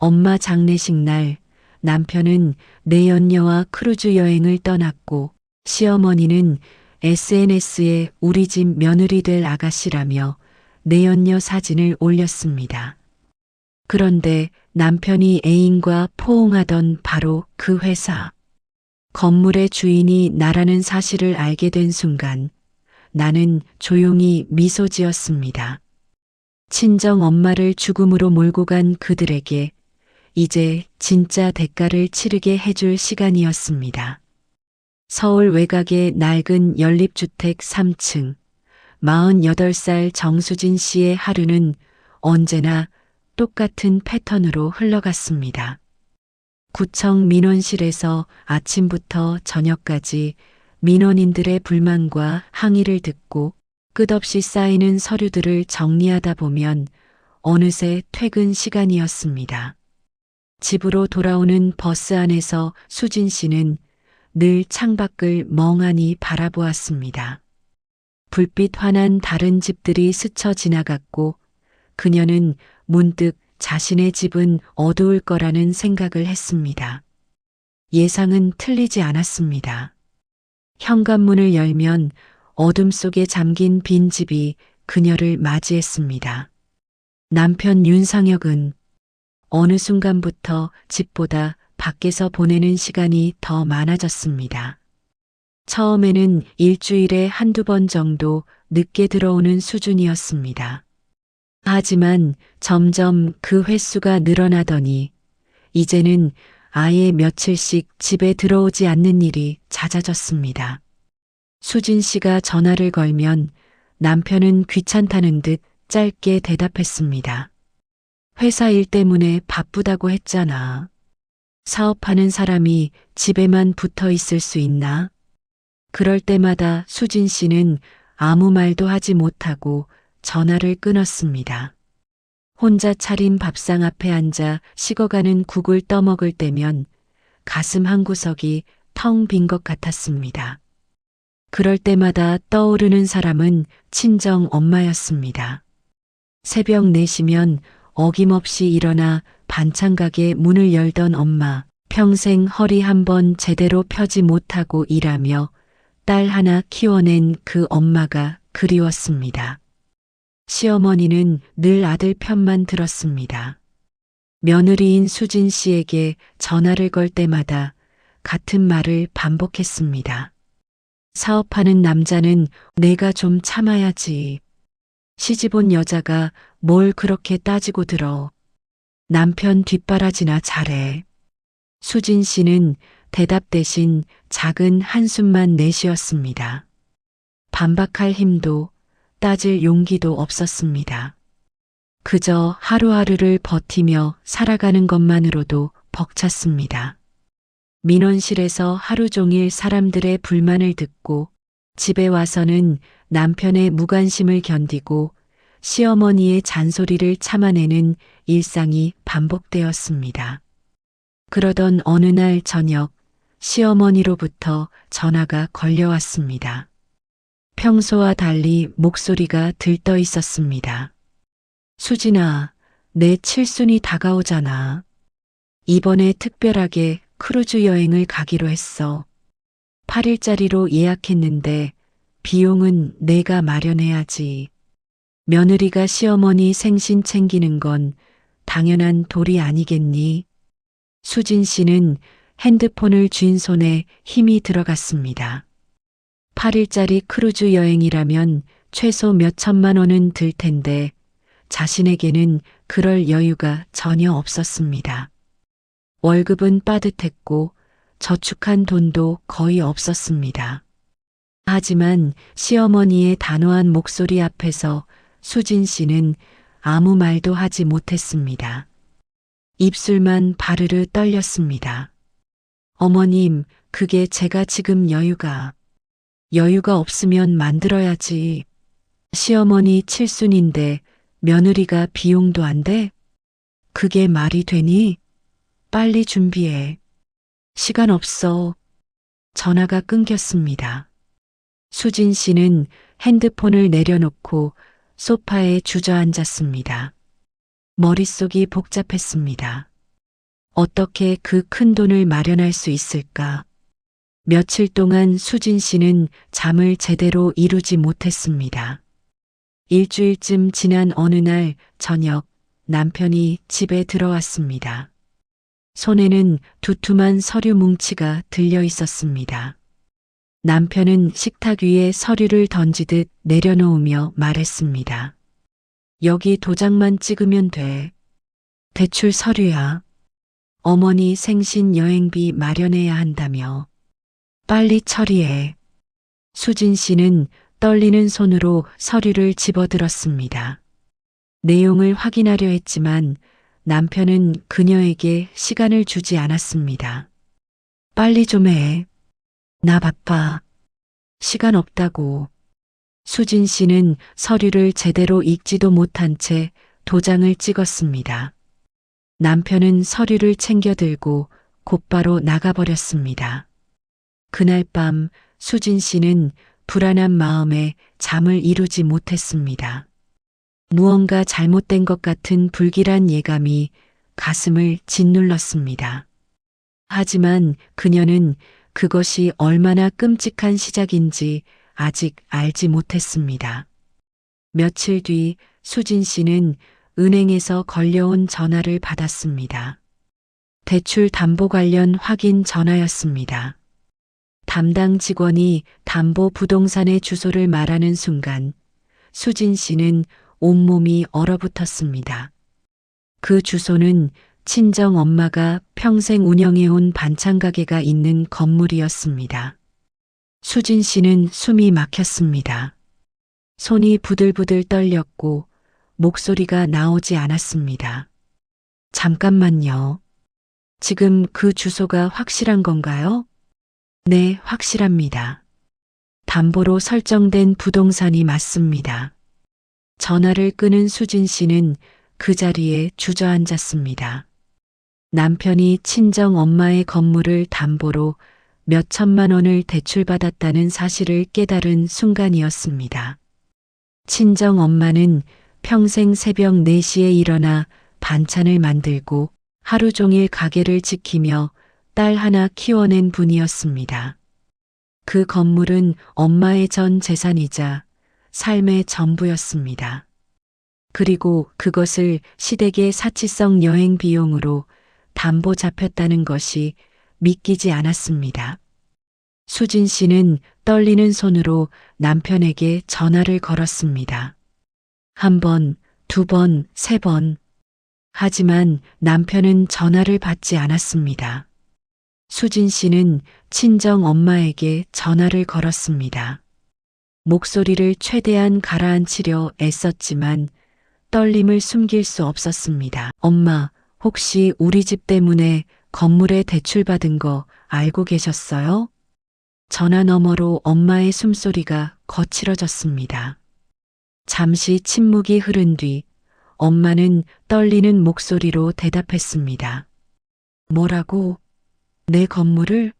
엄마 장례식 날 남편은 내연녀와 크루즈 여행을 떠났고 시어머니는 SNS에 우리 집 며느리 될 아가씨라며 내연녀 사진을 올렸습니다. 그런데 남편이 애인과 포옹하던 바로 그 회사. 건물의 주인이 나라는 사실을 알게 된 순간 나는 조용히 미소 지었습니다. 친정 엄마를 죽음으로 몰고 간 그들에게 이제 진짜 대가를 치르게 해줄 시간이었습니다. 서울 외곽의 낡은 연립주택 3층, 48살 정수진 씨의 하루는 언제나 똑같은 패턴으로 흘러갔습니다. 구청 민원실에서 아침부터 저녁까지 민원인들의 불만과 항의를 듣고 끝없이 쌓이는 서류들을 정리하다 보면 어느새 퇴근 시간이었습니다. 집으로 돌아오는 버스 안에서 수진 씨는 늘 창밖을 멍하니 바라보았습니다. 불빛 환한 다른 집들이 스쳐 지나갔고 그녀는 문득 자신의 집은 어두울 거라는 생각을 했습니다. 예상은 틀리지 않았습니다. 현관문을 열면 어둠 속에 잠긴 빈집이 그녀를 맞이했습니다. 남편 윤상혁은 어느 순간부터 집보다 밖에서 보내는 시간이 더 많아졌습니다. 처음에는 일주일에 한두 번 정도 늦게 들어오는 수준이었습니다. 하지만 점점 그 횟수가 늘어나더니 이제는 아예 며칠씩 집에 들어오지 않는 일이 잦아졌습니다. 수진 씨가 전화를 걸면 남편은 귀찮다는 듯 짧게 대답했습니다. 회사 일 때문에 바쁘다고 했잖아. 사업하는 사람이 집에만 붙어 있을 수 있나? 그럴 때마다 수진 씨는 아무 말도 하지 못하고 전화를 끊었습니다. 혼자 차린 밥상 앞에 앉아 식어가는 국을 떠먹을 때면 가슴 한구석이 텅 빈 것 같았습니다. 그럴 때마다 떠오르는 사람은 친정 엄마였습니다. 새벽 4시면 어김없이 일어나 반찬 가게 문을 열던 엄마, 평생 허리 한번 제대로 펴지 못하고 일하며 딸 하나 키워낸 그 엄마가 그리웠습니다. 시어머니는 늘 아들 편만 들었습니다. 며느리인 수진 씨에게 전화를 걸 때마다 같은 말을 반복했습니다. 사업하는 남자는 내가 좀 참아야지. 시집온 여자가 뭘 그렇게 따지고 들어. 남편 뒷바라지나 잘해. 수진 씨는 대답 대신 작은 한숨만 내쉬었습니다. 반박할 힘도 따질 용기도 없었습니다. 그저 하루하루를 버티며 살아가는 것만으로도 벅찼습니다. 민원실에서 하루 종일 사람들의 불만을 듣고 집에 와서는 남편의 무관심을 견디고 시어머니의 잔소리를 참아내는 일상이 반복되었습니다. 그러던 어느 날 저녁 시어머니로부터 전화가 걸려왔습니다. 평소와 달리 목소리가 들떠 있었습니다. 수진아, 내 칠순이 다가오잖아. 이번에 특별하게 크루즈 여행을 가기로 했어. 8일짜리로 예약했는데 비용은 내가 마련해야지. 며느리가 시어머니 생신 챙기는 건 당연한 도리 아니겠니? 수진 씨는 핸드폰을 쥔 손에 힘이 들어갔습니다. 8일짜리 크루즈 여행이라면 최소 몇 천만 원은 들 텐데 자신에게는 그럴 여유가 전혀 없었습니다. 월급은 빠듯했고 저축한 돈도 거의 없었습니다. 하지만 시어머니의 단호한 목소리 앞에서 수진 씨는 아무 말도 하지 못했습니다. 입술만 바르르 떨렸습니다. 어머님, 그게 제가 지금 여유가 없으면 만들어야지. 시어머니 칠순인데 며느리가 비용도 안 돼? 그게 말이 되니? 빨리 준비해. 시간 없어. 전화가 끊겼습니다. 수진 씨는 핸드폰을 내려놓고 소파에 주저앉았습니다. 머릿속이 복잡했습니다. 어떻게 그 큰 돈을 마련할 수 있을까? 며칠 동안 수진 씨는 잠을 제대로 이루지 못했습니다. 일주일쯤 지난 어느 날 저녁 남편이 집에 들어왔습니다. 손에는 두툼한 서류 뭉치가 들려 있었습니다. 남편은 식탁 위에 서류를 던지듯 내려놓으며 말했습니다. 여기 도장만 찍으면 돼. 대출 서류야. 어머니 생신 여행비 마련해야 한다며. 빨리 처리해. 수진 씨는 떨리는 손으로 서류를 집어들었습니다. 내용을 확인하려 했지만 남편은 그녀에게 시간을 주지 않았습니다. 빨리 좀 해. 나 바빠. 시간 없다고. 수진 씨는 서류를 제대로 읽지도 못한 채 도장을 찍었습니다. 남편은 서류를 챙겨 들고 곧바로 나가버렸습니다. 그날 밤 수진 씨는 불안한 마음에 잠을 이루지 못했습니다. 무언가 잘못된 것 같은 불길한 예감이 가슴을 짓눌렀습니다. 하지만 그녀는 그것이 얼마나 끔찍한 시작인지 아직 알지 못했습니다. 며칠 뒤 수진 씨는 은행에서 걸려온 전화를 받았습니다. 대출 담보 관련 확인 전화였습니다. 담당 직원이 담보 부동산의 주소를 말하는 순간 수진 씨는 온몸이 얼어붙었습니다. 그 주소는 친정 엄마가 평생 운영해온 반찬 가게가 있는 건물이었습니다. 수진 씨는 숨이 막혔습니다. 손이 부들부들 떨렸고 목소리가 나오지 않았습니다. 잠깐만요. 지금 그 주소가 확실한 건가요? 네, 확실합니다. 담보로 설정된 부동산이 맞습니다. 전화를 끊은 수진 씨는 그 자리에 주저앉았습니다. 남편이 친정 엄마의 건물을 담보로 몇 천만 원을 대출받았다는 사실을 깨달은 순간이었습니다. 친정 엄마는 평생 새벽 4시에 일어나 반찬을 만들고 하루 종일 가게를 지키며 딸 하나 키워낸 분이었습니다. 그 건물은 엄마의 전 재산이자 삶의 전부였습니다. 그리고 그것을 시댁의 사치성 여행 비용으로 담보 잡혔다는 것이 믿기지 않았습니다. 수진 씨는 떨리는 손으로 남편에게 전화를 걸었습니다. 1번, 2번, 3번. 하지만 남편은 전화를 받지 않았습니다. 수진 씨는 친정 엄마에게 전화를 걸었습니다. 목소리를 최대한 가라앉히려 애썼지만 떨림을 숨길 수 없었습니다. 엄마, 혹시 우리 집 때문에 건물에 대출받은 거 알고 계셨어요? 전화 너머로 엄마의 숨소리가 거칠어졌습니다. 잠시 침묵이 흐른 뒤 엄마는 떨리는 목소리로 대답했습니다. 뭐라고? 내 건물을?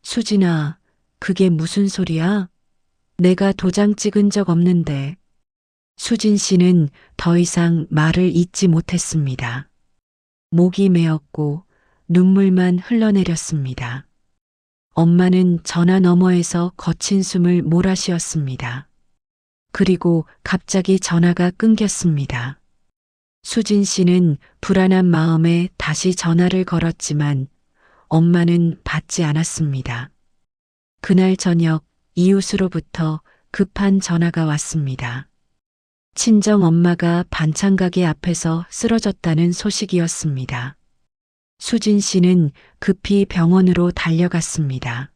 수진아, 그게 무슨 소리야? 내가 도장 찍은 적 없는데. 수진 씨는 더 이상 말을 잇지 못했습니다. 목이 메었고 눈물만 흘러내렸습니다. 엄마는 전화 너머에서 거친 숨을 몰아쉬었습니다. 그리고 갑자기 전화가 끊겼습니다. 수진 씨는 불안한 마음에 다시 전화를 걸었지만 엄마는 받지 않았습니다. 그날 저녁 이웃으로부터 급한 전화가 왔습니다. 친정 엄마가 반찬 가게 앞에서 쓰러졌다는 소식이었습니다. 수진 씨는 급히 병원으로 달려갔습니다.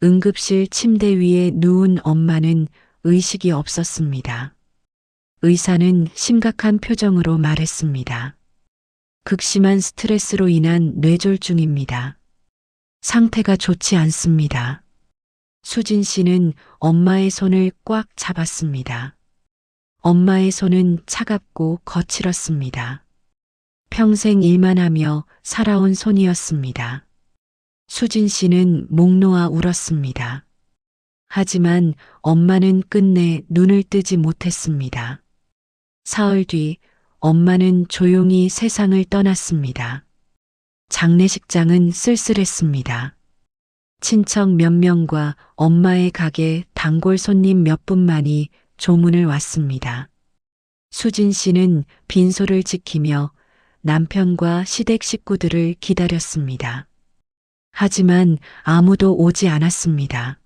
응급실 침대 위에 누운 엄마는 의식이 없었습니다. 의사는 심각한 표정으로 말했습니다. 극심한 스트레스로 인한 뇌졸중입니다. 상태가 좋지 않습니다. 수진 씨는 엄마의 손을 꽉 잡았습니다. 엄마의 손은 차갑고 거칠었습니다. 평생 일만 하며 살아온 손이었습니다. 수진 씨는 목 놓아 울었습니다. 하지만 엄마는 끝내 눈을 뜨지 못했습니다. 사흘 뒤 엄마는 조용히 세상을 떠났습니다. 장례식장은 쓸쓸했습니다. 친척 몇 명과 엄마의 가게 단골 손님 몇 분만이 조문을 왔습니다. 수진 씨는 빈소를 지키며 남편과 시댁 식구들을 기다렸습니다. 하지만 아무도 오지 않았습니다.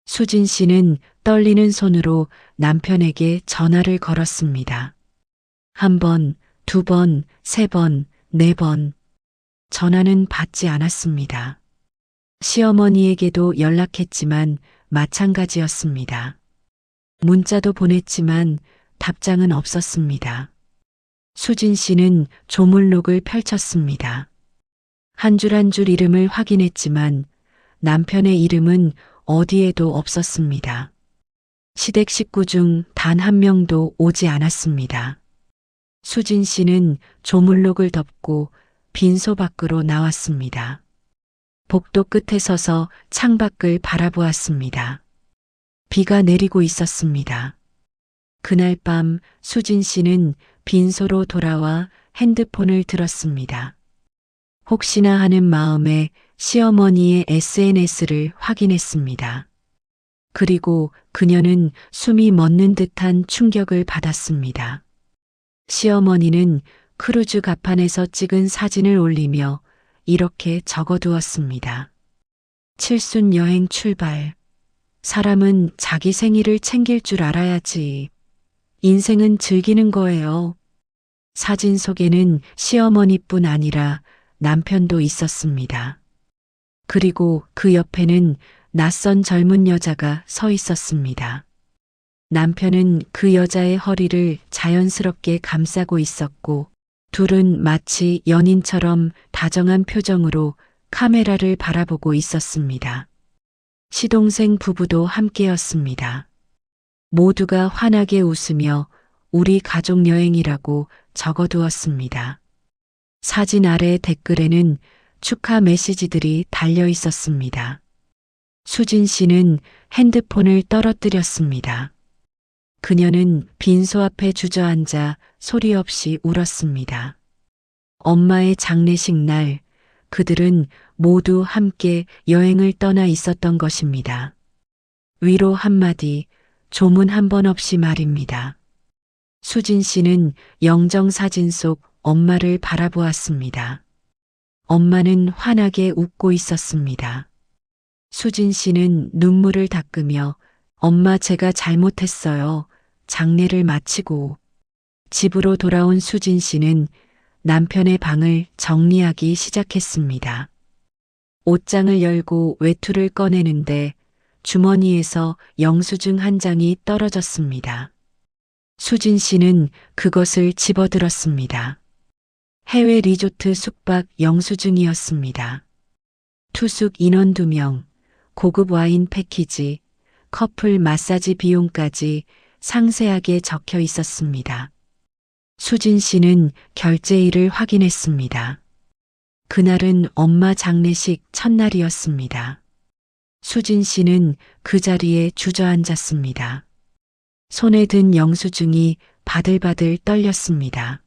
수진 씨는 떨리는 손으로 남편에게 전화를 걸었습니다. 한 번, 두 번, 세 번, 네 번. 전화는 받지 않았습니다. 시어머니에게도 연락했지만 마찬가지였습니다. 문자도 보냈지만 답장은 없었습니다. 수진 씨는 조물록을 펼쳤습니다. 한 줄 한 줄 이름을 확인했지만 남편의 이름은 어디에도 없었습니다. 시댁 식구 중 단 한 명도 오지 않았습니다. 수진 씨는 조물록을 덮고 빈소 밖으로 나왔습니다. 복도 끝에 서서 창밖을 바라보았습니다. 비가 내리고 있었습니다. 그날 밤 수진 씨는 빈소로 돌아와 핸드폰을 들었습니다. 혹시나 하는 마음에 시어머니의 SNS를 확인했습니다. 그리고 그녀는 숨이 멎는 듯한 충격을 받았습니다. 시어머니는 크루즈 갑판에서 찍은 사진을 올리며 이렇게 적어두었습니다. 칠순 여행 출발. 사람은 자기 생일을 챙길 줄 알아야지. 인생은 즐기는 거예요. 사진 속에는 시어머니뿐 아니라 남편도 있었습니다. 그리고 그 옆에는 낯선 젊은 여자가 서 있었습니다. 남편은 그 여자의 허리를 자연스럽게 감싸고 있었고 둘은 마치 연인처럼 다정한 표정으로 카메라를 바라보고 있었습니다. 시동생 부부도 함께였습니다. 모두가 환하게 웃으며 우리 가족 여행이라고 적어두었습니다. 사진 아래 댓글에는 축하 메시지들이 달려 있었습니다. 수진 씨는 핸드폰을 떨어뜨렸습니다. 그녀는 빈소 앞에 주저앉아 소리 없이 울었습니다. 엄마의 장례식 날 그들은 모두 함께 여행을 떠나 있었던 것입니다. 위로 한마디, 조문 한 번 없이 말입니다. 수진 씨는 영정사진 속 엄마를 바라보았습니다. 엄마는 환하게 웃고 있었습니다. 수진 씨는 눈물을 닦으며 엄마 제가 잘못했어요. 장례를 마치고 집으로 돌아온 수진 씨는 남편의 방을 정리하기 시작했습니다. 옷장을 열고 외투를 꺼내는데 주머니에서 영수증 한 장이 떨어졌습니다. 수진 씨는 그것을 집어들었습니다. 해외 리조트 숙박 영수증이었습니다. 투숙 인원 2명, 고급 와인 패키지, 커플 마사지 비용까지 상세하게 적혀 있었습니다. 수진 씨는 결제일을 확인했습니다. 그날은 엄마 장례식 첫날이었습니다. 수진 씨는 그 자리에 주저앉았습니다. 손에 든 영수증이 바들바들 떨렸습니다.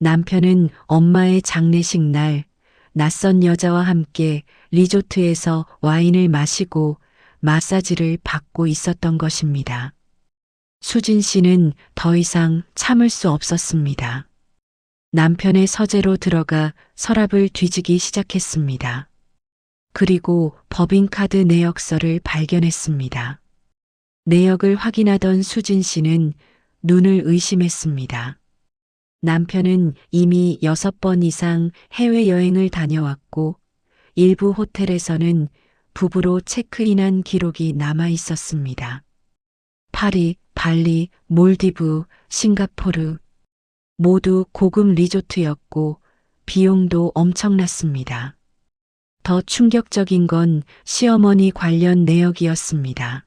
남편은 엄마의 장례식 날 낯선 여자와 함께 리조트에서 와인을 마시고 마사지를 받고 있었던 것입니다. 수진 씨는 더 이상 참을 수 없었습니다. 남편의 서재로 들어가 서랍을 뒤지기 시작했습니다. 그리고 법인카드 내역서를 발견했습니다. 내역을 확인하던 수진 씨는 눈을 의심했습니다. 남편은 이미 6번 이상 해외여행을 다녀왔고 일부 호텔에서는 부부로 체크인한 기록이 남아 있었습니다. 파리, 발리, 몰디브, 싱가포르 모두 고급 리조트였고 비용도 엄청났습니다. 더 충격적인 건 시어머니 관련 내역이었습니다.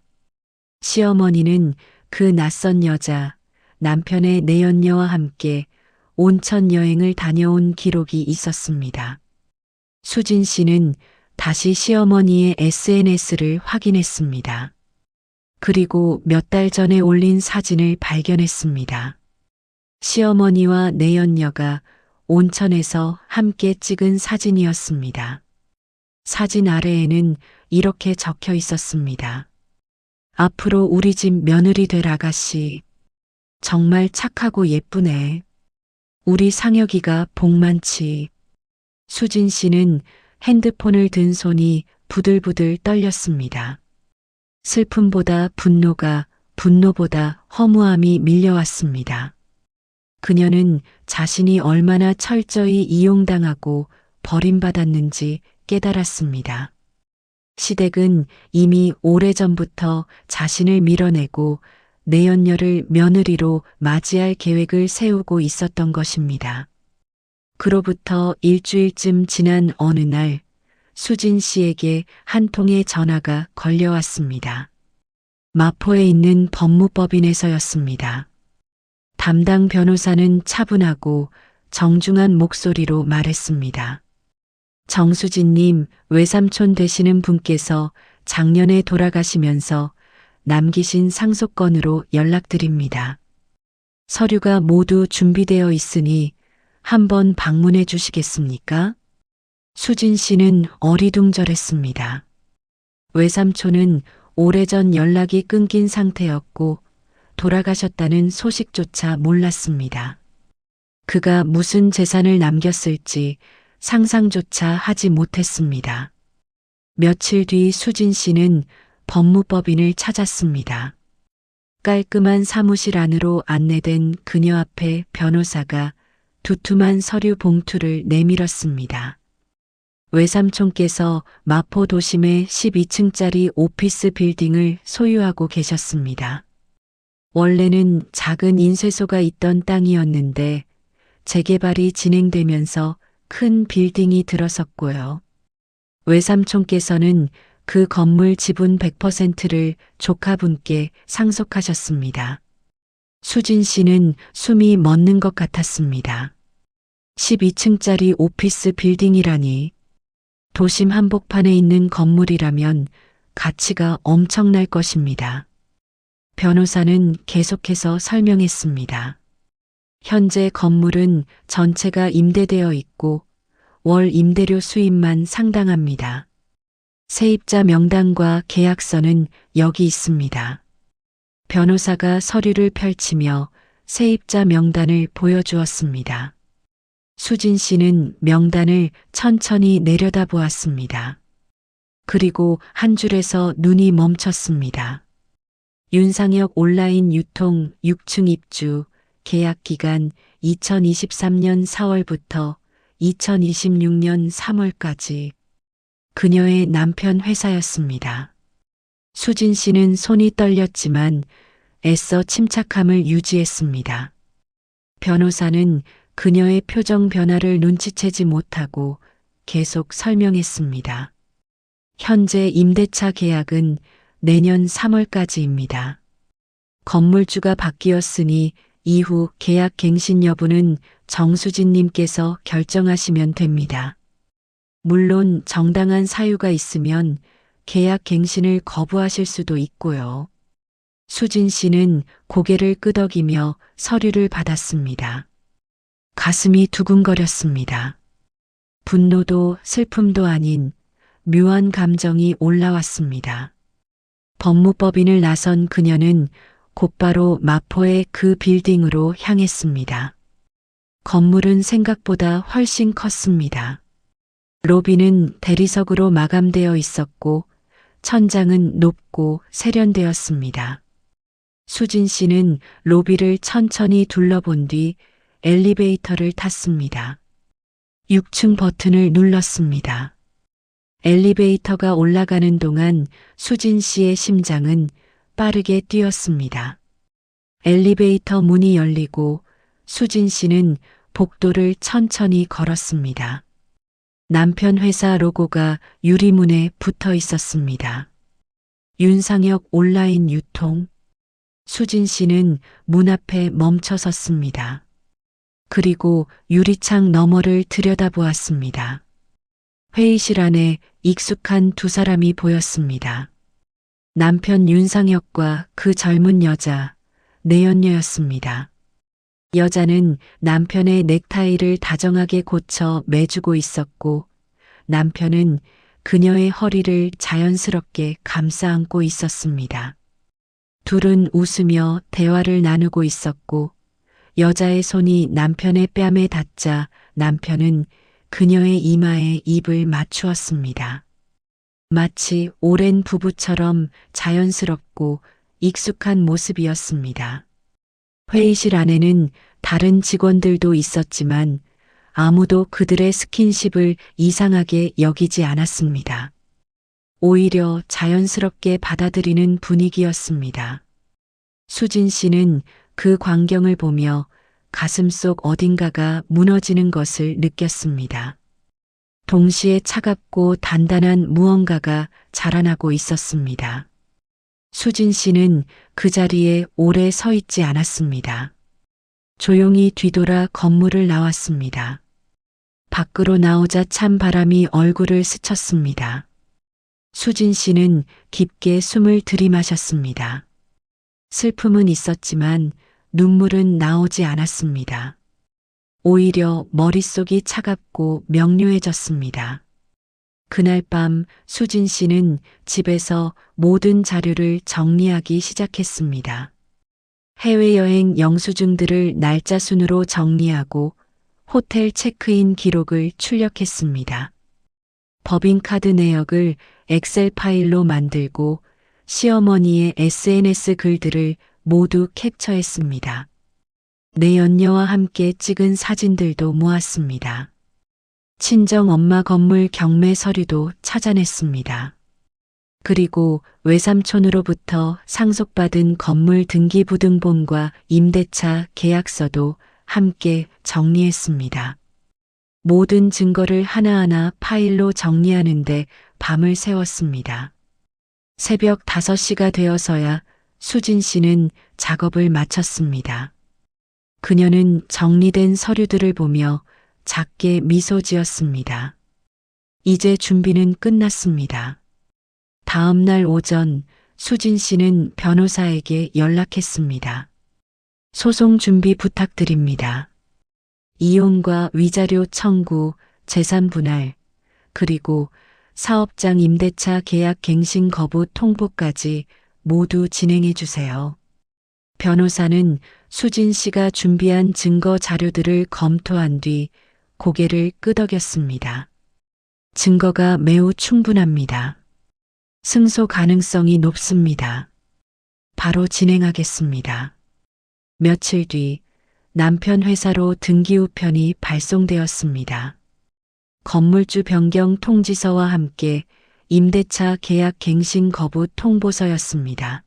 시어머니는 그 낯선 여자, 남편의 내연녀와 함께 온천 여행을 다녀온 기록이 있었습니다. 수진 씨는 다시 시어머니의 SNS를 확인했습니다. 그리고 몇 달 전에 올린 사진을 발견했습니다. 시어머니와 내연녀가 온천에서 함께 찍은 사진이었습니다. 사진 아래에는 이렇게 적혀 있었습니다. 앞으로 우리 집 며느리 될 아가씨. 정말 착하고 예쁘네. 우리 상혁이가 복 많지. 수진 씨는 핸드폰을 든 손이 부들부들 떨렸습니다. 슬픔보다 분노가, 분노보다 허무함이 밀려왔습니다. 그녀는 자신이 얼마나 철저히 이용당하고 버림받았는지 깨달았습니다. 시댁은 이미 오래전부터 자신을 밀어내고 내연녀를 며느리로 맞이할 계획을 세우고 있었던 것입니다. 그로부터 일주일쯤 지난 어느 날 수진 씨에게 한 통의 전화가 걸려왔습니다. 마포에 있는 법무법인에서였습니다. 담당 변호사는 차분하고 정중한 목소리로 말했습니다. 정수진님, 외삼촌 되시는 분께서 작년에 돌아가시면서 남기신 상속건으로 연락드립니다. 서류가 모두 준비되어 있으니 한번 방문해 주시겠습니까? 수진 씨는 어리둥절했습니다. 외삼촌은 오래전 연락이 끊긴 상태였고 돌아가셨다는 소식조차 몰랐습니다. 그가 무슨 재산을 남겼을지 상상조차 하지 못했습니다. 며칠 뒤 수진 씨는 법무법인을 찾았습니다. 깔끔한 사무실 안으로 안내된 그녀 앞에 변호사가 두툼한 서류 봉투를 내밀었습니다. 외삼촌께서 마포 도심의 12층짜리 오피스 빌딩을 소유하고 계셨습니다. 원래는 작은 인쇄소가 있던 땅이었는데 재개발이 진행되면서 큰 빌딩이 들어섰고요. 외삼촌께서는 그 건물 지분 100%를 조카분께 상속하셨습니다. 수진 씨는 숨이 멎는 것 같았습니다. 12층짜리 오피스 빌딩이라니. 도심 한복판에 있는 건물이라면 가치가 엄청날 것입니다. 변호사는 계속해서 설명했습니다. 현재 건물은 전체가 임대되어 있고 월 임대료 수입만 상당합니다. 세입자 명단과 계약서는 여기 있습니다. 변호사가 서류를 펼치며 세입자 명단을 보여주었습니다. 수진 씨는 명단을 천천히 내려다보았습니다. 그리고 한 줄에서 눈이 멈췄습니다. 윤상혁 온라인 유통 6층 입주, 계약 기간 2023년 4월부터 2026년 3월까지. 그녀의 남편 회사였습니다. 수진 씨는 손이 떨렸지만 애써 침착함을 유지했습니다. 변호사는 그녀의 표정 변화를 눈치채지 못하고 계속 설명했습니다. 현재 임대차 계약은 내년 3월까지입니다. 건물주가 바뀌었으니 이후 계약 갱신 여부는 정수진님께서 결정하시면 됩니다. 물론 정당한 사유가 있으면 계약 갱신을 거부하실 수도 있고요. 수진 씨는 고개를 끄덕이며 서류를 받았습니다. 가슴이 두근거렸습니다. 분노도 슬픔도 아닌 묘한 감정이 올라왔습니다. 법무법인을 나선 그녀는 곧바로 마포의 그 빌딩으로 향했습니다. 건물은 생각보다 훨씬 컸습니다. 로비는 대리석으로 마감되어 있었고 천장은 높고 세련되었습니다. 수진 씨는 로비를 천천히 둘러본 뒤 엘리베이터를 탔습니다. 6층 버튼을 눌렀습니다. 엘리베이터가 올라가는 동안 수진 씨의 심장은 빠르게 뛰었습니다. 엘리베이터 문이 열리고 수진 씨는 복도를 천천히 걸었습니다. 남편 회사 로고가 유리문에 붙어 있었습니다. 윤상혁 온라인 유통. 수진 씨는 문 앞에 멈춰 섰습니다. 그리고 유리창 너머를 들여다보았습니다. 회의실 안에 익숙한 두 사람이 보였습니다. 남편 윤상혁과 그 젊은 여자, 내연녀였습니다. 여자는 남편의 넥타이를 다정하게 고쳐 매주고 있었고 남편은 그녀의 허리를 자연스럽게 감싸 안고 있었습니다. 둘은 웃으며 대화를 나누고 있었고 여자의 손이 남편의 뺨에 닿자 남편은 그녀의 이마에 입을 맞추었습니다. 마치 오랜 부부처럼 자연스럽고 익숙한 모습이었습니다. 회의실 안에는 다른 직원들도 있었지만 아무도 그들의 스킨십을 이상하게 여기지 않았습니다. 오히려 자연스럽게 받아들이는 분위기였습니다. 수진 씨는 그 광경을 보며 가슴속 어딘가가 무너지는 것을 느꼈습니다. 동시에 차갑고 단단한 무언가가 자라나고 있었습니다. 수진 씨는 그 자리에 오래 서 있지 않았습니다. 조용히 뒤돌아 건물을 나왔습니다. 밖으로 나오자 찬 바람이 얼굴을 스쳤습니다. 수진 씨는 깊게 숨을 들이마셨습니다. 슬픔은 있었지만 눈물은 나오지 않았습니다. 오히려 머릿속이 차갑고 명료해졌습니다. 그날 밤 수진 씨는 집에서 모든 자료를 정리하기 시작했습니다. 해외여행 영수증들을 날짜 순으로 정리하고 호텔 체크인 기록을 출력했습니다. 법인카드 내역을 엑셀 파일로 만들고 시어머니의 SNS 글들을 모두 캡처했습니다. 내연녀와 함께 찍은 사진들도 모았습니다. 친정 엄마 건물 경매 서류도 찾아냈습니다. 그리고 외삼촌으로부터 상속받은 건물 등기부등본과 임대차 계약서도 함께 정리했습니다. 모든 증거를 하나하나 파일로 정리하는데 밤을 새웠습니다. 새벽 5시가 되어서야 수진 씨는 작업을 마쳤습니다. 그녀는 정리된 서류들을 보며 작게 미소 지었습니다. 이제 준비는 끝났습니다. 다음 날 오전 수진 씨는 변호사에게 연락했습니다. 소송 준비 부탁드립니다. 이혼과 위자료 청구, 재산 분할, 그리고 사업장 임대차 계약 갱신 거부 통보까지 모두 진행해 주세요. 변호사는 수진 씨가 준비한 증거 자료들을 검토한 뒤 고개를 끄덕였습니다. 증거가 매우 충분합니다. 승소 가능성이 높습니다. 바로 진행하겠습니다. 며칠 뒤 남편 회사로 등기우편이 발송되었습니다. 건물주 변경 통지서와 함께 임대차 계약 갱신 거부 통보서였습니다.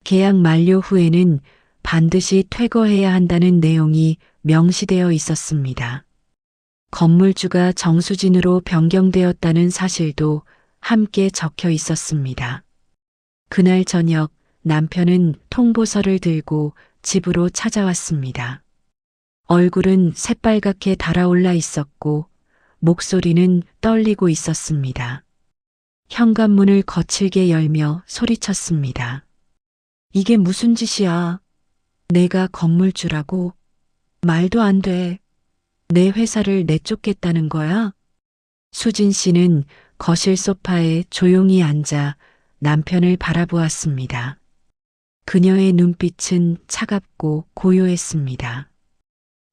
계약 만료 후에는 반드시 퇴거해야 한다는 내용이 명시되어 있었습니다. 건물주가 정수진으로 변경되었다는 사실도 함께 적혀 있었습니다. 그날 저녁 남편은 통보서를 들고 집으로 찾아왔습니다. 얼굴은 새빨갛게 달아올라 있었고 목소리는 떨리고 있었습니다. 현관문을 거칠게 열며 소리쳤습니다. 이게 무슨 짓이야? 내가 건물주라고? 말도 안 돼. 내 회사를 내쫓겠다는 거야? 수진 씨는 거실 소파에 조용히 앉아 남편을 바라보았습니다. 그녀의 눈빛은 차갑고 고요했습니다.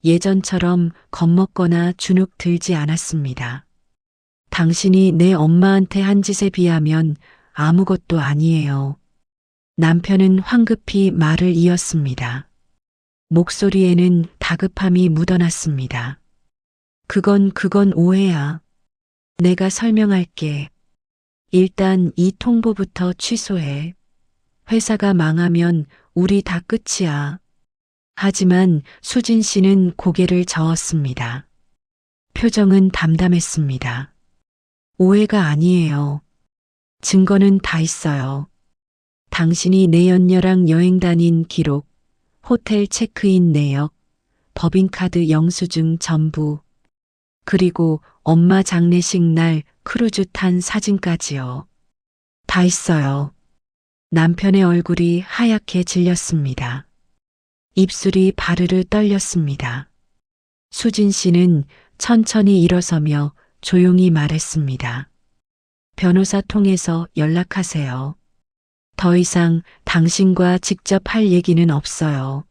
예전처럼 겁먹거나 주눅 들지 않았습니다. 당신이 내 엄마한테 한 짓에 비하면 아무것도 아니에요. 남편은 황급히 말을 이었습니다. 목소리에는 다급함이 묻어났습니다. 그건 오해야. 내가 설명할게. 일단 이 통보부터 취소해. 회사가 망하면 우리 다 끝이야. 하지만 수진 씨는 고개를 저었습니다. 표정은 담담했습니다. 오해가 아니에요. 증거는 다 있어요. 당신이 내연녀랑 여행 다닌 기록, 호텔 체크인 내역, 법인카드 영수증 전부, 그리고 엄마 장례식 날 크루즈 탄 사진까지요. 다 있어요. 남편의 얼굴이 하얗게 질렸습니다. 입술이 바르르 떨렸습니다. 수진 씨는 천천히 일어서며 조용히 말했습니다. 변호사 통해서 연락하세요. 더 이상 당신과 직접 할 얘기는 없어요.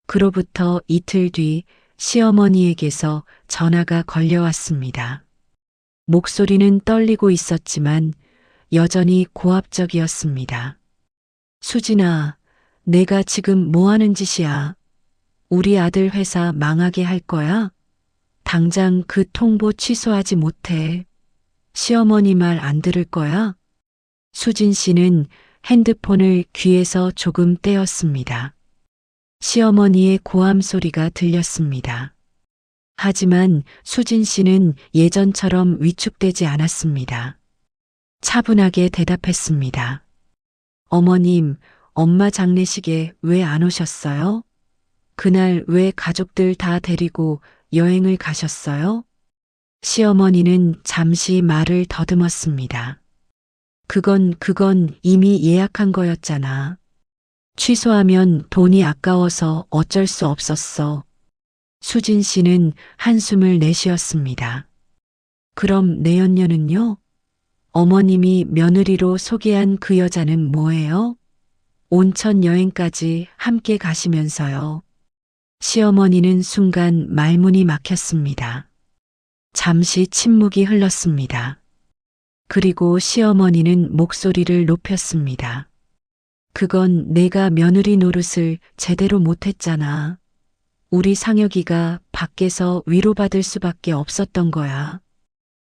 그로부터 이틀 뒤 시어머니에게서 전화가 걸려왔습니다. 목소리는 떨리고 있었지만 여전히 고압적이었습니다. 수진아, 내가 지금 뭐 하는 짓이야? 우리 아들 회사 망하게 할 거야? 당장 그 통보 취소하지 못해. 시어머니 말 안 들을 거야? 수진 씨는 핸드폰을 귀에서 조금 떼었습니다. 시어머니의 고함 소리가 들렸습니다. 하지만 수진 씨는 예전처럼 위축되지 않았습니다. 차분하게 대답했습니다. 어머님, 엄마 장례식에 왜 안 오셨어요? 그날 왜 가족들 다 데리고 여행을 가셨어요? 시어머니는 잠시 말을 더듬었습니다. 그건 이미 예약한 거였잖아. 취소하면 돈이 아까워서 어쩔 수 없었어. 수진 씨는 한숨을 내쉬었습니다. 그럼 내연녀는요? 어머님이 며느리로 소개한 그 여자는 뭐예요? 온천 여행까지 함께 가시면서요. 시어머니는 순간 말문이 막혔습니다. 잠시 침묵이 흘렀습니다. 그리고 시어머니는 목소리를 높였습니다. 그건 내가 며느리 노릇을 제대로 못했잖아. 우리 상혁이가 밖에서 위로받을 수밖에 없었던 거야.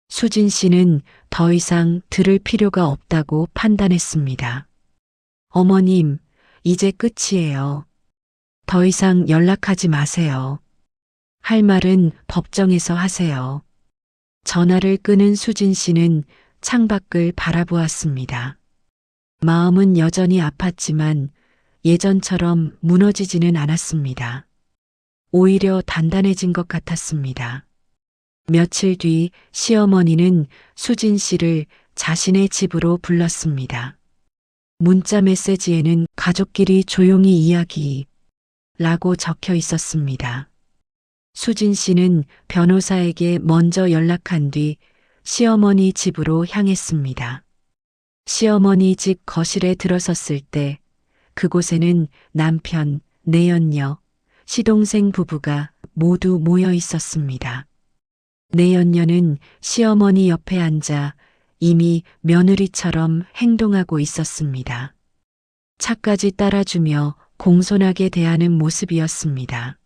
수진 씨는 더 이상 들을 필요가 없다고 판단했습니다. 어머님, 이제 끝이에요. 더 이상 연락하지 마세요. 할 말은 법정에서 하세요. 전화를 끊은 수진 씨는 창밖을 바라보았습니다. 마음은 여전히 아팠지만 예전처럼 무너지지는 않았습니다. 오히려 단단해진 것 같았습니다. 며칠 뒤 시어머니는 수진 씨를 자신의 집으로 불렀습니다. 문자 메시지에는 가족끼리 조용히 이야기 라고 적혀 있었습니다. 수진 씨는 변호사에게 먼저 연락한 뒤 시어머니 집으로 향했습니다. 시어머니 집 거실에 들어섰을 때 그곳에는 남편, 내연녀, 시동생 부부가 모두 모여 있었습니다. 내연녀는 시어머니 옆에 앉아 이미 며느리처럼 행동하고 있었습니다. 차까지 따라주며 공손하게 대하는 모습이었습니다.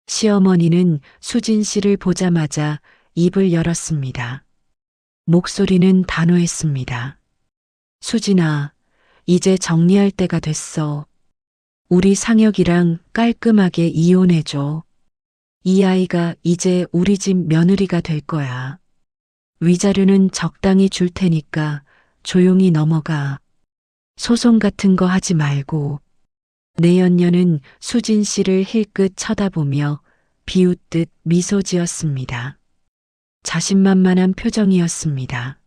시어머니는 수진 씨를 보자마자 입을 열었습니다. 목소리는 단호했습니다. 수진아, 이제 정리할 때가 됐어. 우리 상혁이랑 깔끔하게 이혼해줘. 이 아이가 이제 우리 집 며느리가 될 거야. 위자료는 적당히 줄 테니까 조용히 넘어가. 소송 같은 거 하지 말고. 내연녀는 수진 씨를 힐끗 쳐다보며 비웃듯 미소 지었습니다. 자신만만한 표정이었습니다.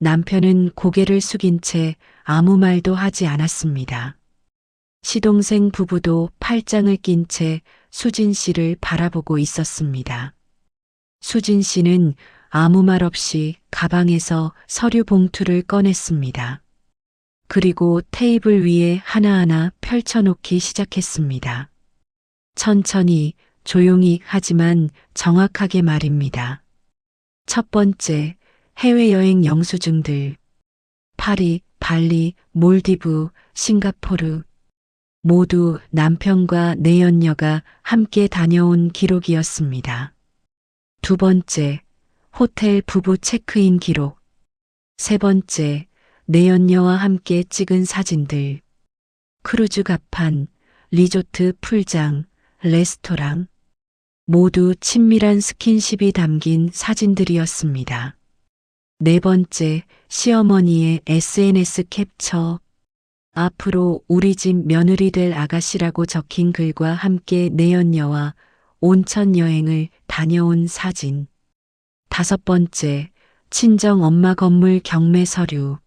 남편은 고개를 숙인 채 아무 말도 하지 않았습니다. 시동생 부부도 팔짱을 낀 채 수진 씨를 바라보고 있었습니다. 수진 씨는 아무 말 없이 가방에서 서류 봉투를 꺼냈습니다. 그리고 테이블 위에 하나하나 펼쳐놓기 시작했습니다. 천천히, 조용히 하지만 정확하게 말입니다. 첫 번째, 해외여행 영수증들. 파리, 발리, 몰디브, 싱가포르. 모두 남편과 내연녀가 함께 다녀온 기록이었습니다. 두 번째, 호텔 부부 체크인 기록. 세 번째, 내연녀와 함께 찍은 사진들. 크루즈 갑판, 리조트 풀장, 레스토랑. 모두 친밀한 스킨십이 담긴 사진들이었습니다. 네 번째, 시어머니의 SNS 캡처. 앞으로 우리 집 며느리 될 아가씨라고 적힌 글과 함께 내연녀와 온천 여행을 다녀온 사진. 다섯 번째, 친정 엄마 건물 경매 서류.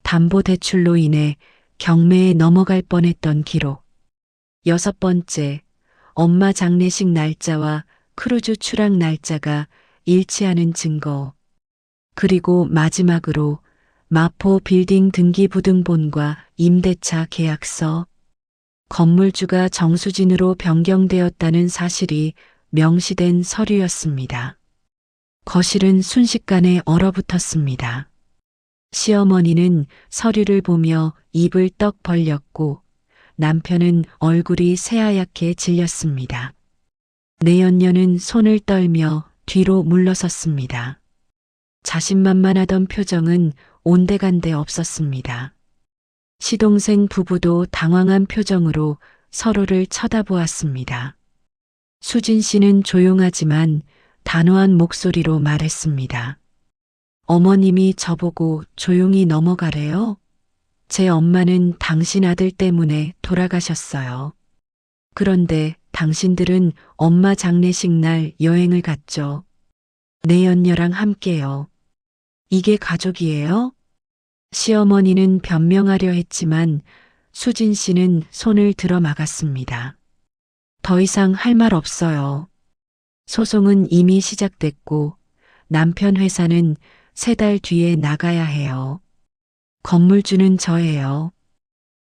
담보대출로 인해 경매에 넘어갈 뻔했던 기록. 6번째, 엄마 장례식 날짜와 크루즈 출항 날짜가 일치하는 증거. 그리고 마지막으로 마포 빌딩 등기부등본과 임대차 계약서. 건물주가 정수진으로 변경되었다는 사실이 명시된 서류였습니다. 거실은 순식간에 얼어붙었습니다. 시어머니는 서류를 보며 입을 떡 벌렸고 남편은 얼굴이 새하얗게 질렸습니다. 내연녀는 손을 떨며 뒤로 물러섰습니다. 자신만만하던 표정은 온데간데 없었습니다. 시동생 부부도 당황한 표정으로 서로를 쳐다보았습니다. 수진 씨는 조용하지만 단호한 목소리로 말했습니다. 어머님이 저보고 조용히 넘어가래요? 제 엄마는 당신 아들 때문에 돌아가셨어요. 그런데 당신들은 엄마 장례식 날 여행을 갔죠. 내연녀랑 함께요. 이게 가족이에요? 시어머니는 변명하려 했지만 수진 씨는 손을 들어 막았습니다. 더 이상 할 말 없어요. 소송은 이미 시작됐고 남편 회사는 3달 뒤에 나가야 해요. 건물주는 저예요.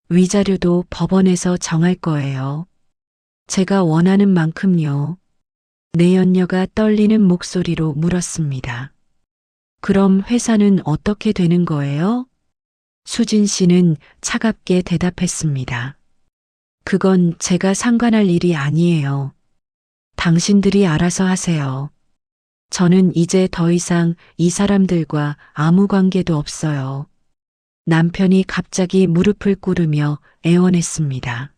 위자료도 법원에서 정할 거예요. 제가 원하는 만큼요. 내연녀가 떨리는 목소리로 물었습니다. 그럼 회사는 어떻게 되는 거예요? 수진 씨는 차갑게 대답했습니다. 그건 제가 상관할 일이 아니에요. 당신들이 알아서 하세요. 저는 이제 더 이상 이 사람들과 아무 관계도 없어요. 남편이 갑자기 무릎을 꿇으며 애원했습니다.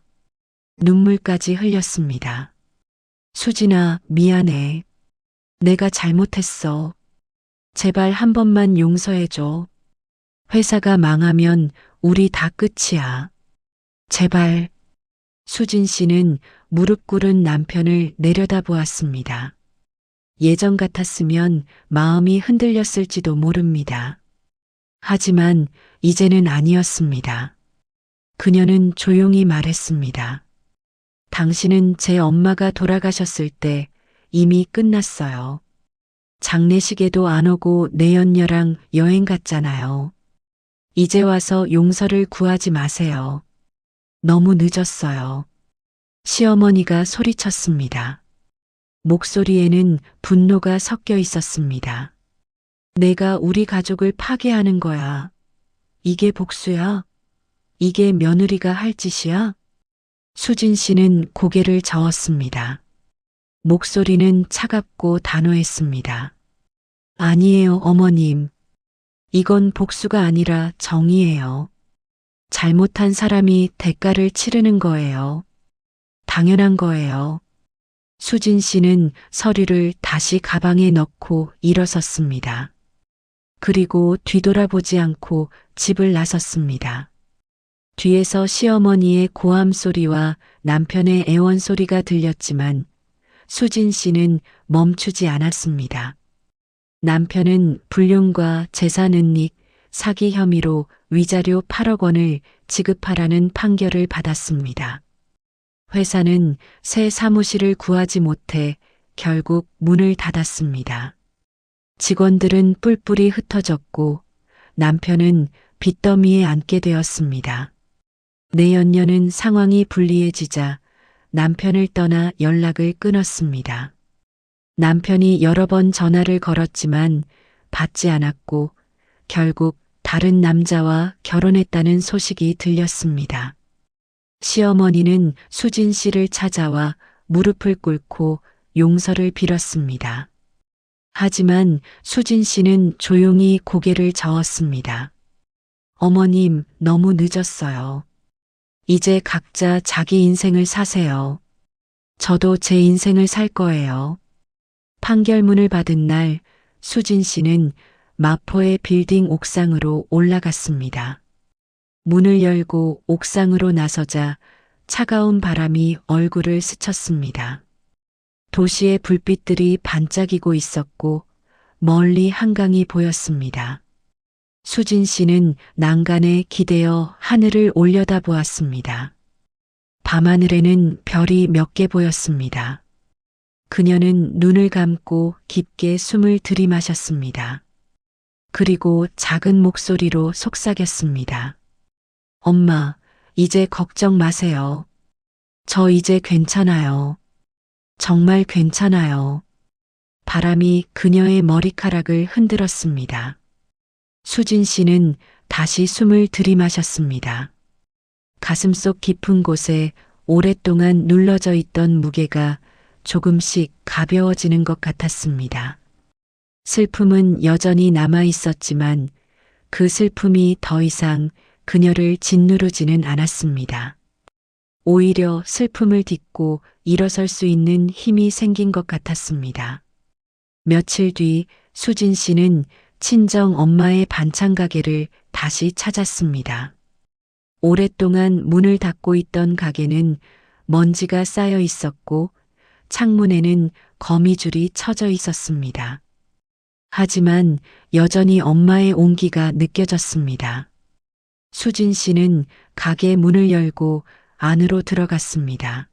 눈물까지 흘렸습니다. 수진아, 미안해. 내가 잘못했어. 제발 한 번만 용서해줘. 회사가 망하면 우리 다 끝이야. 제발. 수진 씨는 무릎 꿇은 남편을 내려다보았습니다. 예전 같았으면 마음이 흔들렸을지도 모릅니다. 하지만 이제는 아니었습니다. 그녀는 조용히 말했습니다. 당신은 제 엄마가 돌아가셨을 때 이미 끝났어요. 장례식에도 안 오고 내연녀랑 여행 갔잖아요. 이제 와서 용서를 구하지 마세요. 너무 늦었어요. 시어머니가 소리쳤습니다. 목소리에는 분노가 섞여 있었습니다. 내가 우리 가족을 파괴하는 거야. 이게 복수야? 이게 며느리가 할 짓이야? 수진 씨는 고개를 저었습니다. 목소리는 차갑고 단호했습니다. 아니에요, 어머님. 이건 복수가 아니라 정의예요. 잘못한 사람이 대가를 치르는 거예요. 당연한 거예요. 수진 씨는 서류를 다시 가방에 넣고 일어섰습니다. 그리고 뒤돌아보지 않고 집을 나섰습니다. 뒤에서 시어머니의 고함 소리와 남편의 애원 소리가 들렸지만 수진 씨는 멈추지 않았습니다. 남편은 불륜과 재산 은닉, 사기 혐의로 위자료 8억 원을 지급하라는 판결을 받았습니다. 회사는 새 사무실을 구하지 못해 결국 문을 닫았습니다. 직원들은 뿔뿔이 흩어졌고 남편은 빚더미에 앉게 되었습니다. 내연녀는 상황이 불리해지자 남편을 떠나 연락을 끊었습니다. 남편이 여러 번 전화를 걸었지만 받지 않았고 결국 다른 남자와 결혼했다는 소식이 들렸습니다. 시어머니는 수진 씨를 찾아와 무릎을 꿇고 용서를 빌었습니다. 하지만 수진 씨는 조용히 고개를 저었습니다. 어머님, 너무 늦었어요. 이제 각자 자기 인생을 사세요. 저도 제 인생을 살 거예요. 판결문을 받은 날 수진 씨는 마포의 빌딩 옥상으로 올라갔습니다. 문을 열고 옥상으로 나서자 차가운 바람이 얼굴을 스쳤습니다. 도시의 불빛들이 반짝이고 있었고 멀리 한강이 보였습니다. 수진 씨는 난간에 기대어 하늘을 올려다보았습니다. 밤하늘에는 별이 몇 개 보였습니다. 그녀는 눈을 감고 깊게 숨을 들이마셨습니다. 그리고 작은 목소리로 속삭였습니다. 엄마, 이제 걱정 마세요. 저 이제 괜찮아요. 정말 괜찮아요. 바람이 그녀의 머리카락을 흔들었습니다. 수진 씨는 다시 숨을 들이마셨습니다. 가슴속 깊은 곳에 오랫동안 눌러져 있던 무게가 조금씩 가벼워지는 것 같았습니다. 슬픔은 여전히 남아 있었지만 그 슬픔이 더 이상 그녀를 짓누르지는 않았습니다. 오히려 슬픔을 딛고 일어설 수 있는 힘이 생긴 것 같았습니다. 며칠 뒤 수진 씨는 친정 엄마의 반찬 가게를 다시 찾았습니다. 오랫동안 문을 닫고 있던 가게는 먼지가 쌓여 있었고 창문에는 거미줄이 쳐져 있었습니다. 하지만 여전히 엄마의 온기가 느껴졌습니다. 수진 씨는 가게 문을 열고 안으로 들어갔습니다.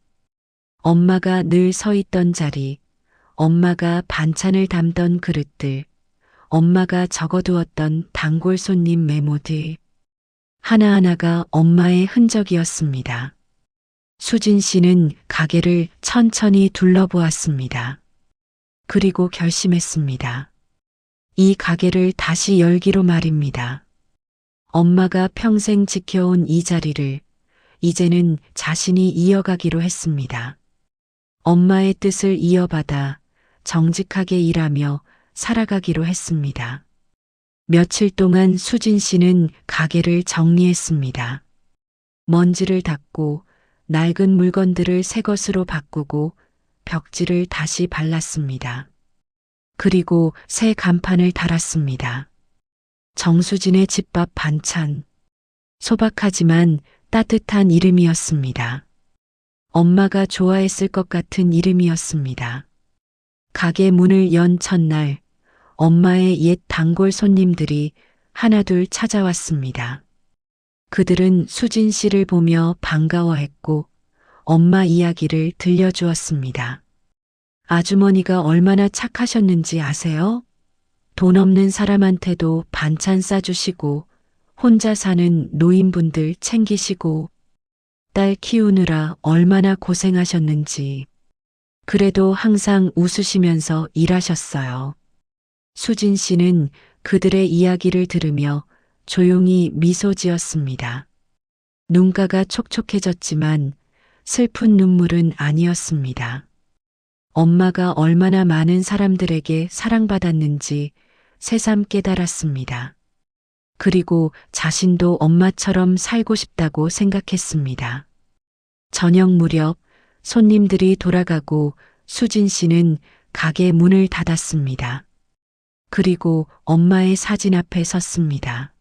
엄마가 늘 서 있던 자리, 엄마가 반찬을 담던 그릇들, 엄마가 적어두었던 단골 손님 메모들, 하나하나가 엄마의 흔적이었습니다. 수진 씨는 가게를 천천히 둘러보았습니다. 그리고 결심했습니다. 이 가게를 다시 열기로 말입니다. 엄마가 평생 지켜온 이 자리를 이제는 자신이 이어가기로 했습니다. 엄마의 뜻을 이어받아 정직하게 일하며 살아가기로 했습니다. 며칠 동안 수진 씨는 가게를 정리했습니다. 먼지를 닦고 낡은 물건들을 새 것으로 바꾸고 벽지를 다시 발랐습니다. 그리고 새 간판을 달았습니다. 정수진의 집밥 반찬. 소박하지만 따뜻한 이름이었습니다. 엄마가 좋아했을 것 같은 이름이었습니다. 가게 문을 연 첫날, 엄마의 옛 단골 손님들이 하나둘 찾아왔습니다. 그들은 수진 씨를 보며 반가워했고 엄마 이야기를 들려주었습니다. 아주머니가 얼마나 착하셨는지 아세요? 돈 없는 사람한테도 반찬 싸주시고 혼자 사는 노인분들 챙기시고 딸 키우느라 얼마나 고생하셨는지. 그래도 항상 웃으시면서 일하셨어요. 수진 씨는 그들의 이야기를 들으며 조용히 미소 지었습니다. 눈가가 촉촉해졌지만 슬픈 눈물은 아니었습니다. 엄마가 얼마나 많은 사람들에게 사랑받았는지 새삼 깨달았습니다. 그리고 자신도 엄마처럼 살고 싶다고 생각했습니다. 저녁 무렵 손님들이 돌아가고 수진 씨는 가게 문을 닫았습니다. 그리고 엄마의 사진 앞에 섰습니다.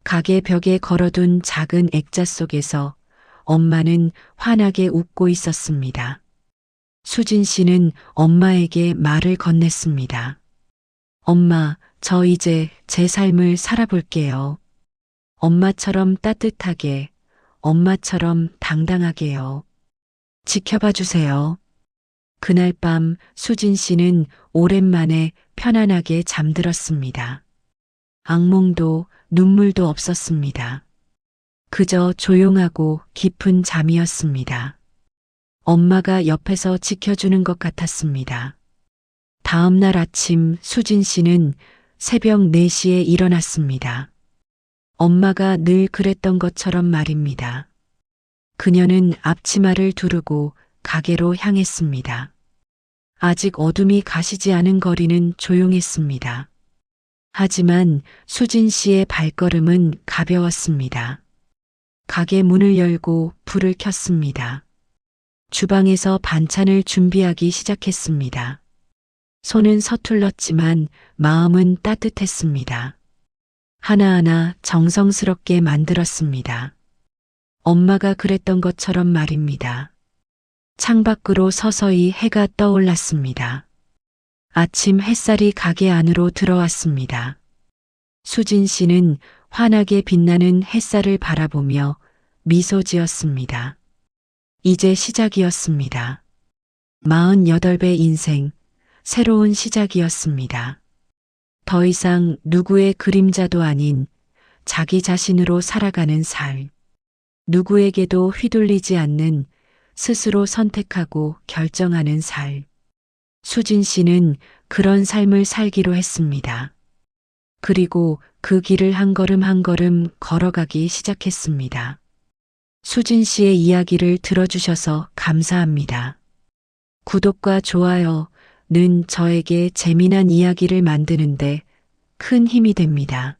가게 벽에 걸어둔 작은 액자 속에서 엄마는 환하게 웃고 있었습니다. 수진 씨는 엄마에게 말을 건넸습니다. 엄마, 저 이제 제 삶을 살아볼게요. 엄마처럼 따뜻하게, 엄마처럼 당당하게요. 지켜봐 주세요. 그날 밤 수진 씨는 오랜만에 편안하게 잠들었습니다. 악몽도 눈물도 없었습니다. 그저 조용하고 깊은 잠이었습니다. 엄마가 옆에서 지켜주는 것 같았습니다. 다음 날 아침 수진 씨는 새벽 4시에 일어났습니다. 엄마가 늘 그랬던 것처럼 말입니다. 그녀는 앞치마를 두르고 가게로 향했습니다. 아직 어둠이 가시지 않은 거리는 조용했습니다. 하지만 수진 씨의 발걸음은 가벼웠습니다. 가게 문을 열고 불을 켰습니다. 주방에서 반찬을 준비하기 시작했습니다. 손은 서툴렀지만 마음은 따뜻했습니다. 하나하나 정성스럽게 만들었습니다. 엄마가 그랬던 것처럼 말입니다. 창밖으로 서서히 해가 떠올랐습니다. 아침 햇살이 가게 안으로 들어왔습니다. 수진 씨는 환하게 빛나는 햇살을 바라보며 미소 지었습니다. 이제 시작이었습니다. 48배 인생, 새로운 시작이었습니다. 더 이상 누구의 그림자도 아닌 자기 자신으로 살아가는 삶. 누구에게도 휘둘리지 않는 스스로 선택하고 결정하는 삶. 수진 씨는 그런 삶을 살기로 했습니다. 그리고 그 길을 한 걸음 한 걸음 걸어가기 시작했습니다. 수진 씨의 이야기를 들어주셔서 감사합니다. 구독과 좋아요는 저에게 재미난 이야기를 만드는데 큰 힘이 됩니다.